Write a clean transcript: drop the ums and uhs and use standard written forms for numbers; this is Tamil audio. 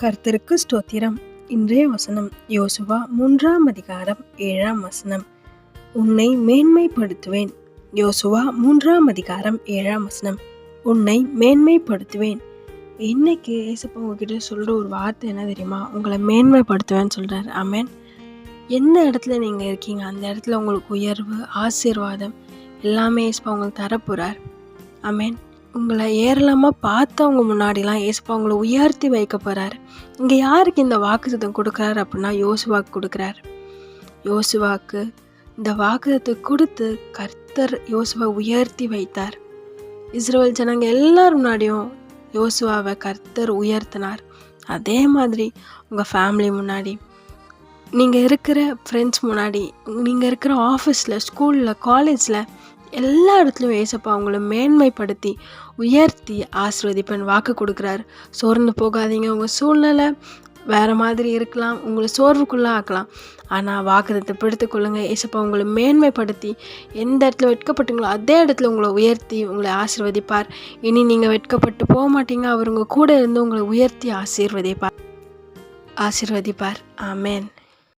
கர்த்தருக்கு ஸ்தோத்திரம். இன்றைய வசனம் யோசுவா 3 அதிகாரம் 7 உன்னை மேன்மைப்படுத்துவேன். யோசுவா 3 அதிகாரம் 7 உன்னை மேன்மைப்படுத்துவேன். இன்னைக்கு ஏசப்பா உங்ககிட்ட சொல்ற ஒரு வார்த்தை என்ன தெரியுமா? உங்களை மேன்மைப்படுத்துவேன்னு சொல்றாரு. ஆமென். எந்த இடத்துல நீங்க இருக்கீங்க அந்த இடத்துல உங்களுக்கு உயர்வு, ஆசீர்வாதம் எல்லாமே ஏசப்பா உங்களுக்கு தரப்போறார். ஆமென். உங்களை ஏராளமாக பார்த்தவங்க முன்னாடிலாம் ஏசப்பா உங்களை உயர்த்தி வைக்க போகிறாரு. இங்கே யாருக்கு இந்த வாக்குத்தத்தம் கொடுக்குறாரு அப்படின்னா யோசுவாக்கு கொடுக்குறாரு. யோசுவாக்கு இந்த வாக்குத்தத்தை கொடுத்து கர்த்தர் யோசுவா உயர்த்தி வைத்தார். இஸ்ரவேல் ஜனங்க எல்லாரும் முன்னாடியும் யோசுவாவை கர்த்தர் உயர்த்தினார். அதே மாதிரி உங்கள் ஃபேமிலி முன்னாடி, நீங்கள் இருக்கிற ஃப்ரெண்ட்ஸ் முன்னாடி, நீங்கள் இருக்கிற ஆஃபீஸில், ஸ்கூலில், காலேஜில் எல்லா இடத்துலையும் ஏசப்பா அவங்கள மேன்மைப்படுத்தி உயர்த்தி ஆசீர்வதிப்பேன் வாக்கு கொடுக்குறாரு. சோர்ந்து போகாதீங்க. உங்கள் சூழ்நிலை வேறு மாதிரி இருக்கலாம், உங்களை சோர்வுக்குள்ளே ஆக்கலாம். ஆனால் வாக்குத்தத்தை பிடித்துக்கொள்ளுங்க. ஏசப்பா உங்களை மேன்மைப்படுத்தி எந்த இடத்துல வெட்கப்பட்டீங்களோ அதே இடத்துல உங்களை உயர்த்தி உங்களை ஆசீர்வதிப்பார். இனி நீங்கள் வெட்கப்பட்டு போக மாட்டீங்க. அவர் உங்கள் கூட இருந்து உங்களை உயர்த்தி ஆசீர்வதிப்பார். ஆமேன்.